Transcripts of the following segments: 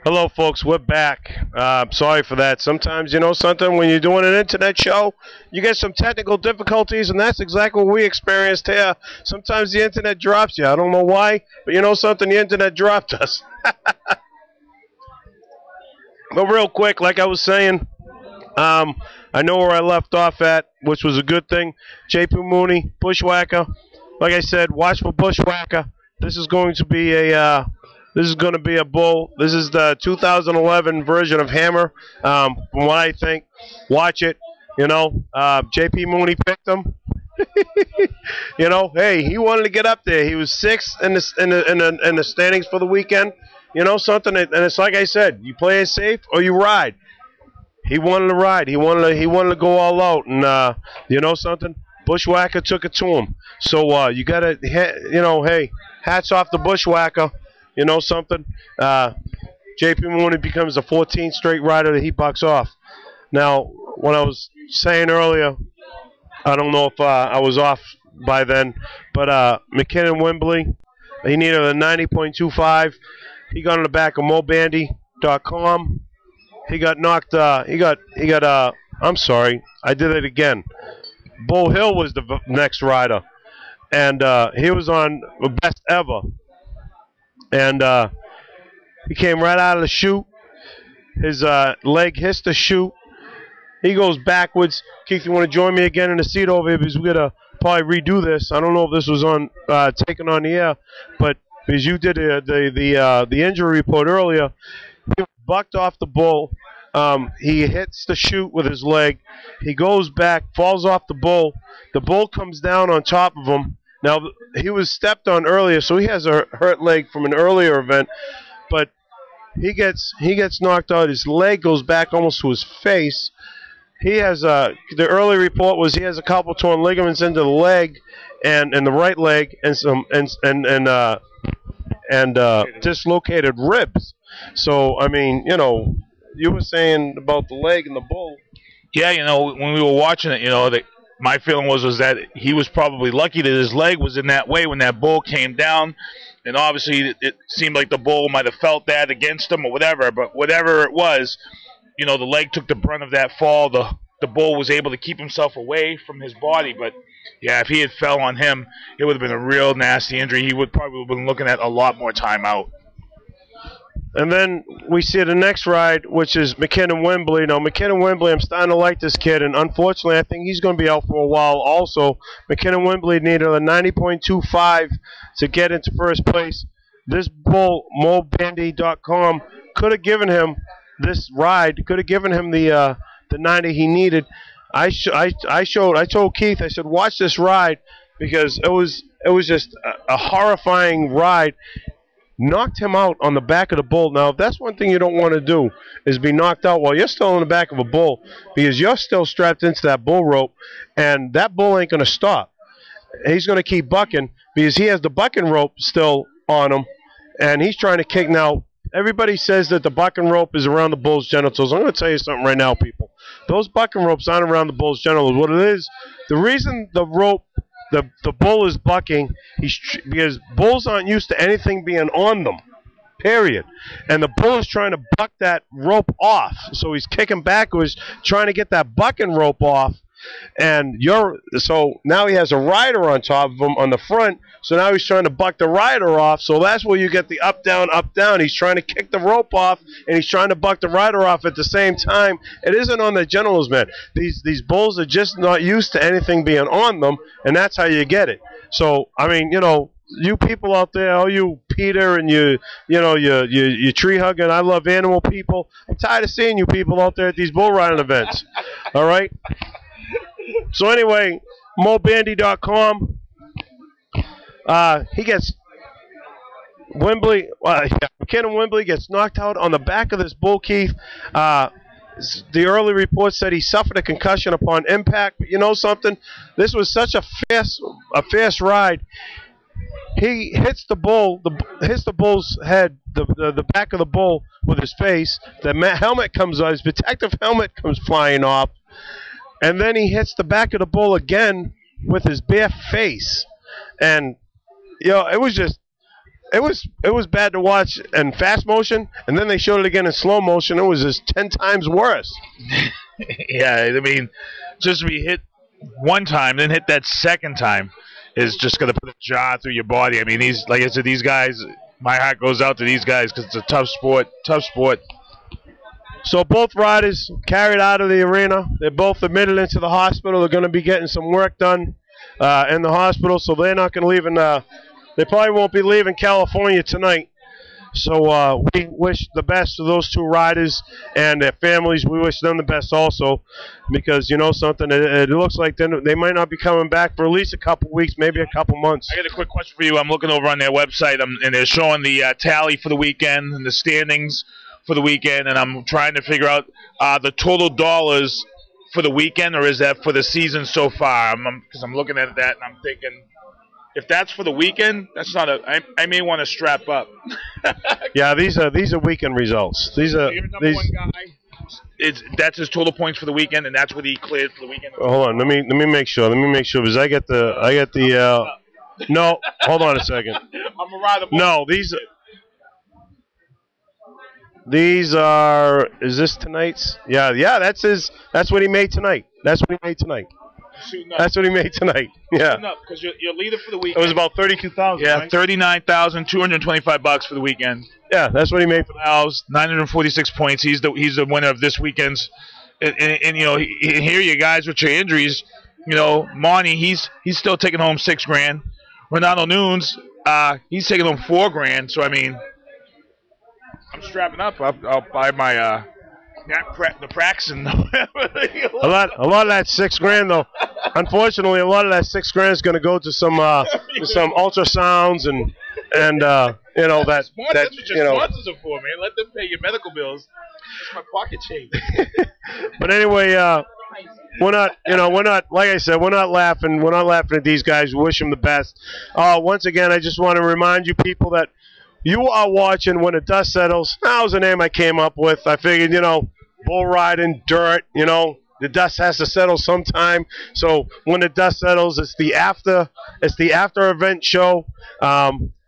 Hello, folks. We're back. Sorry for that. Sometimes, you know something, when you're doing an internet show, you get some technical difficulties, and that's exactly what we experienced here. Sometimes the internet drops you. I don't know why, but you know something, the internet dropped us. But real quick, like I was saying, I know where I left off at, which was a good thing. JP Mooney, Bushwhacker. Like I said, watch for Bushwhacker. This is going to be a bull. This is the 2011 version of Hammer. From what I think, watch it. You know, JP Mooney picked him. You know, hey, he wanted to get up there. He was sixth in the standings for the weekend. You know something, and it's like I said, you play it safe or you ride. He wanted to ride. He wanted to go all out, and you know something, Bushwhacker took it to him. So you gotta, you know, hey, hats off to Bushwhacker. You know something, JP Mooney becomes the 14th straight rider that he bucks off. Now, when I was saying earlier, I don't know if I was off by then, but McKinnon Wembley, he needed a 90.25. He got on the back of mobandy.com. He got knocked. I'm sorry, I did it again. Bull Hill was the next rider, and he was on the best ever. And he came right out of the chute. His leg hits the chute. He goes backwards. Keith, you want to join me again in the seat over here, because we're gonna probably redo this. I don't know if this was on taken on the air, but because you did the injury report earlier, he bucked off the bull. He hits the chute with his leg. He goes back, falls off the bull. The bull comes down on top of him. Now, he was stepped on earlier, so he has a hurt leg from an earlier event, but he gets knocked out. His leg goes back almost to his face. He has the early report was he has a couple torn ligaments into the leg and the right leg, and some dislocated ribs. So, I mean, you know, you were saying about the leg and the bull. Yeah, you know, when we were watching it, you know, my feeling was that he was probably lucky that his leg was in that way when that bull came down. And obviously it seemed like the bull might have felt that against him or whatever. But whatever it was, you know, the leg took the brunt of that fall. The bull was able to keep himself away from his body. But, yeah, if he had fell on him, it would have been a real nasty injury. He would probably have been looking at a lot more time out. And then we see the next ride, which is McKinnon Wembley. Now, McKinnon Wembley, I'm starting to like this kid, and unfortunately, I think he's going to be out for a while also. McKinnon Wembley needed a 90.25 to get into first place. This bull, mobandy.com, could have given him this ride, could have given him the 90 he needed. I told Keith, I said, watch this ride, because it was just a horrifying ride. Knocked him out on the back of the bull. Now, if that's one thing you don't want to do, is be knocked out while you're still on the back of a bull, because you're still strapped into that bull rope, and that bull ain't going to stop. He's going to keep bucking, because he has the bucking rope still on him, and he's trying to kick. Now, everybody says that the bucking rope is around the bull's genitals. I'm going to tell you something right now, people. Those bucking ropes aren't around the bull's genitals. What it is, the reason the rope, the bull is bucking, because bulls aren't used to anything being on them, period. And the bull is trying to buck that rope off. So he's kicking backwards, trying to get that bucking rope off. And so now he has a rider on top of him on the front. So now he's trying to buck the rider off. So that's where you get the up, down, up, down. He's trying to kick the rope off, and he's trying to buck the rider off at the same time. It isn't on the genitals, man. These bulls are just not used to anything being on them, and that's how you get it. So, I mean, you know, you people out there, all you Peter and you tree hugging, I love animal people. I'm tired of seeing you people out there at these bull riding events. All right? So anyway, mobandy.com. He gets McKinnon Wembley gets knocked out on the back of this bull, Keith. The early report said he suffered a concussion upon impact. But you know something? This was such a fast ride. He hits the bull, hits the bull's head, the back of the bull with his face. The helmet comes off. His protective helmet comes flying off. And then he hits the back of the bull again with his bare face. And, you know, it was just it was bad to watch in fast motion, and then they showed it again in slow motion. It was just 10 times worse. Yeah, I mean, just to be hit one time, then hit that second time is just going to put a jar through your body. I mean, like I said, these guys, my heart goes out to these guys because it's a tough sport, So both riders carried out of the arena. They're both admitted into the hospital. They're going to be getting some work done in the hospital, so they're not going to leave. They probably won't be leaving California tonight. So we wish the best to those two riders and their families. We wish them the best also, because you know something, it looks like they might not be coming back for at least a couple weeks, maybe a couple months. I got a quick question for you. I'm looking over on their website, and they're showing the tally for the weekend and the standings for the weekend, and I'm trying to figure out the total dollars for the weekend, or is that for the season so far? Because I'm looking at that and I'm thinking, if that's for the weekend, that's not I may want to strap up. Yeah, these are weekend results. These are You're number one guy. That's his total points for the weekend, and that's what he cleared for the weekend. Hold on, let me make sure. Because I get the no. Hold on a second. I'm a rider. No, these are. Is this tonight's? Yeah. That's his. That's what he made tonight. That's what he made tonight. That's what he made tonight. Yeah. Because you're leader for the weekend. It was about 32,000. Yeah, right? $39,225 for the weekend. Yeah, that's what he made for the house. 946 points. He's the winner of this weekend's. And you know, here you guys with your injuries. You know, Monty, he's still taking home $6,000. Ronaldo Nunes, he's taking home $4,000. So I mean, I'm strapping up. I'll buy my the Praxton. a lot of that $6,000 though. Unfortunately, a lot of that $6,000 is going to go to some ultrasounds and you know that's what your sponsors are for, man. Let them pay your medical bills. That's my pocket change. But anyway, we're not like I said, we're not laughing at these guys. We wish them the best. Once again, I just want to remind you people that you are watching When the Dust Settles. That was the name I came up with. I figured, bull riding, dirt, the dust has to settle sometime. So When the Dust Settles, it's the after event show.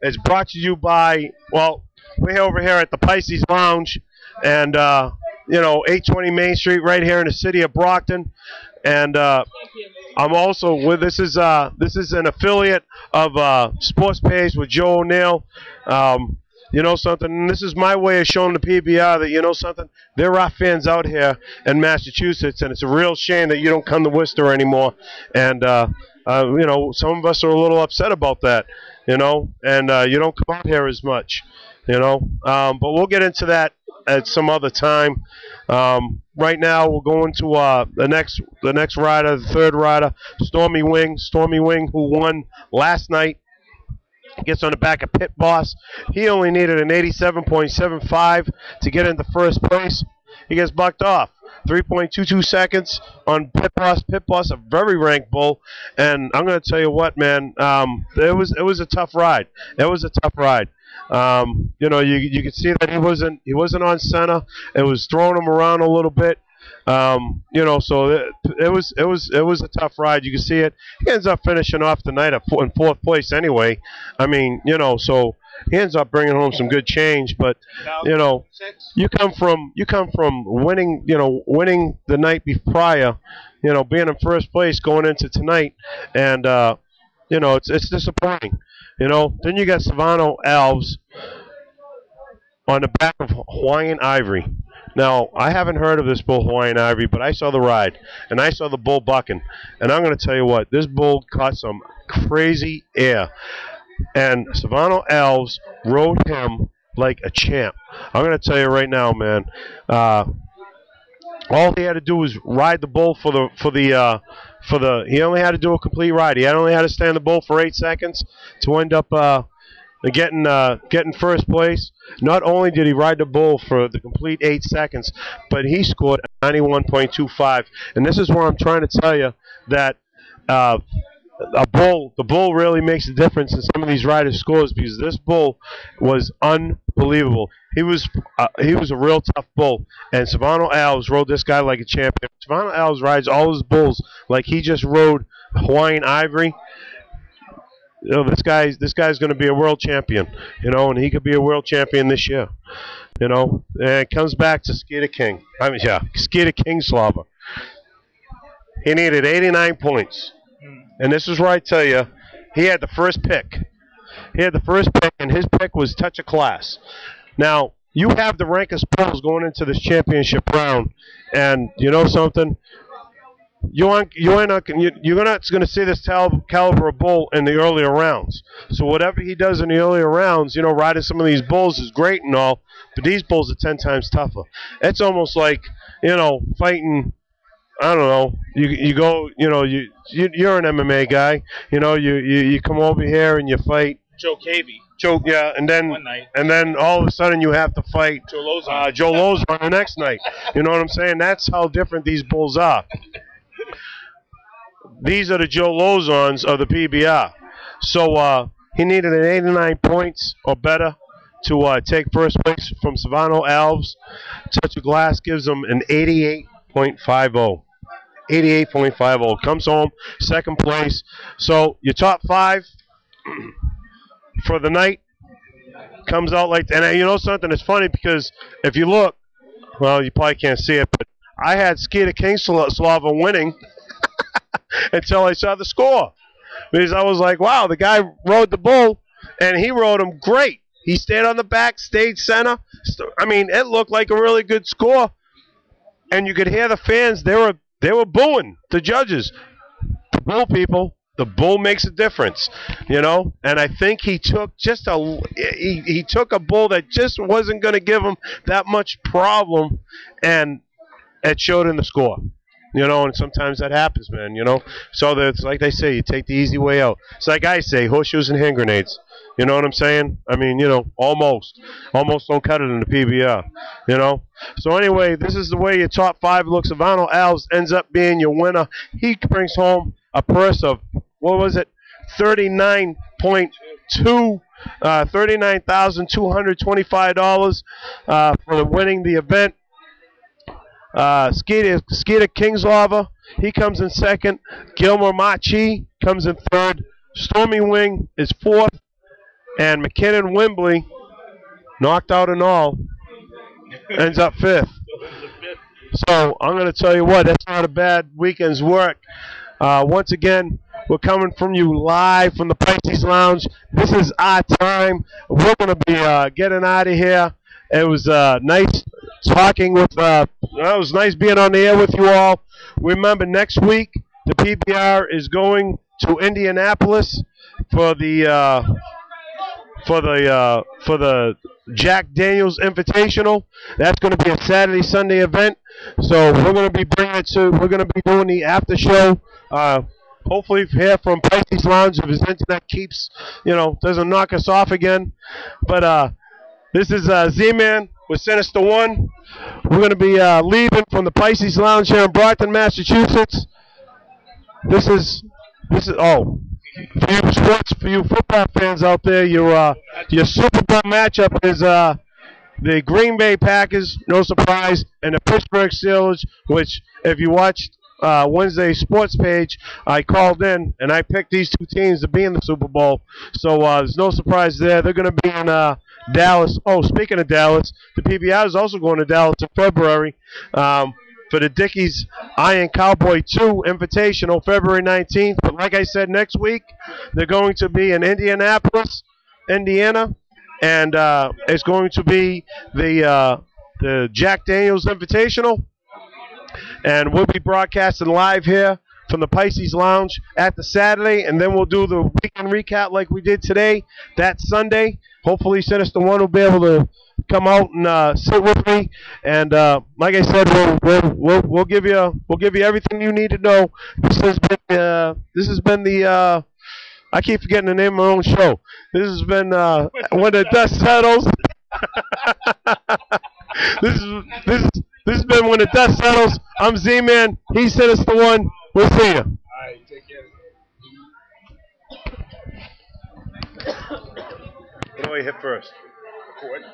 It's brought to you by, we're over here at the Pisces Lounge, and 820 Main Street, right here in the city of Brockton. And I'm also with this is an affiliate of Sports Page with Joe O'Neill. You know something, and this is my way of showing the PBR that, you know something, there are fans out here in Massachusetts, and it's a real shame that you don't come to Worcester anymore. And some of us are a little upset about that, and you don't come out here as much, but we'll get into that at some other time. Right now, we're going to the next rider, the third rider, Stormy Wing, who won last night. Gets on the back of Pit Boss. He only needed an 87.75 to get into first place. He gets bucked off. 3.22 seconds on Pit Boss. Pit Boss, a very ranked bull, and I'm going to tell you what, man. It was a tough ride. It was a tough ride. You could see that he wasn't on center. It was throwing him around a little bit. So it was a tough ride. You can see it. He ends up finishing off the night in fourth place anyway. I mean, so he ends up bringing home some good change. But you come from winning the night prior, being in first place going into tonight, and it's disappointing. Then you got Savannah Alves on the back of Hawaiian Ivory. Now, I haven't heard of this bull, Hawaiian Ivory, but I saw the ride, and I saw the bull bucking. And I'm going to tell you what, this bull caught some crazy air. And Savannah Alves rode him like a champ. I'm going to tell you right now, man, all he had to do was ride the bull he only had to do a complete ride. He only had to stand the bull for 8 seconds to end up getting first place. Not only did he ride the bull for the complete 8 seconds, but he scored 91.25. And this is where I'm trying to tell you that the bull really makes a difference in some of these riders' scores, because this bull was unbelievable. He was a real tough bull, and Savannah Alves rode this guy like a champion. Savannah Alves rides all his bulls like he just rode Hawaiian Ivory. this guy's going to be a world champion, and he could be a world champion this year, and it comes back to Skeeter King. Skeeter Kingslava. He needed 89 points, and this is where I tell you, he had the first pick. And his pick was touch of class. Now, you have the rankest bulls going into this championship round, and you know something? You're not going to see this caliber of bull in the earlier rounds. So whatever he does in the earlier rounds, riding some of these bulls is great and all, but these bulls are 10 times tougher. It's almost like, fighting. I don't know. You go. You're an MMA guy. You come over here and you fight Joe Cavey. Yeah, and then all of a sudden you have to fight Joe Lozon the next night. You know what I'm saying? That's how different these bulls are. These are the Joe Lozons of the PBR. So he needed an 89 points or better to take first place from Savano Alves. Touch of Glass gives him an 88.50. 88.50. Comes home, second place. So your top 5 for the night comes out like that. And you know something? It's funny because if you look, well, you probably can't see it, but I had Skeeter Kingslava winning until I saw the score. Because I was like, wow, the guy rode the bull, and he rode him great. He stayed on the back, stayed center. I mean, it looked like a really good score. And you could hear the fans. They were booing the judges. The bull people. The bull makes a difference, And I think he took he took a bull that just wasn't going to give him that much problem, and it showed in the score. And sometimes that happens, man, So it's like they say, you take the easy way out. It's like I say, horseshoes and hand grenades. You know what I'm saying? I mean, almost don't cut it in the PBR, So anyway, this is the way your top 5 looks. Savano Alves ends up being your winner. He brings home a purse of, what was it, $39,225 for winning the event. Skeeter Kingslava, he comes in second. Gilmer Machi comes in third. Stormy Wing is fourth. And McKinnon Wembley, knocked out and all, ends up fifth. So I'm going to tell you what, that's not a bad weekend's work. Once again, we're coming from you live from the Pisces Lounge. This is our time. We're going to be getting out of here. It was nice talking with. It was nice being on the air with you all. Remember, next week the PBR is going to Indianapolis for the Jack Daniels Invitational. That's going to be a Saturday, Sunday event. So we're going to be we're going to be doing the after show. Hopefully here from Pisces Lounge if his internet keeps, doesn't knock us off again. But this is Z-Man with Sinister One. We're going to be leaving from the Pisces Lounge here in Brockton, Massachusetts. This is for you football fans out there, your Super Bowl matchup is the Green Bay Packers, no surprise, and the Pittsburgh Steelers, which if you watched Wednesday's sports page, I called in and I picked these two teams to be in the Super Bowl. So there's no surprise there. They're going to be in Dallas. Oh, speaking of Dallas, the PBR is also going to Dallas in February. For the Dickies Iron Cowboy 2 Invitational, February 19th. But like I said, next week, they're going to be in Indianapolis, Indiana, and it's going to be the Jack Daniels Invitational. And we'll be broadcasting live here from the Pisces Lounge at the Saturday, and then we'll do the weekend recap like we did today. That Sunday, hopefully Sinister One will be able to come out and sit with me, and like I said, we'll give you everything you need to know. This has been the I keep forgetting the name of my own show. This has been when the dust settles. This has been when the dust settles. I'm Z-Man. He's Sinister One. We'll see you. All right, take care. What do I hit first? Record.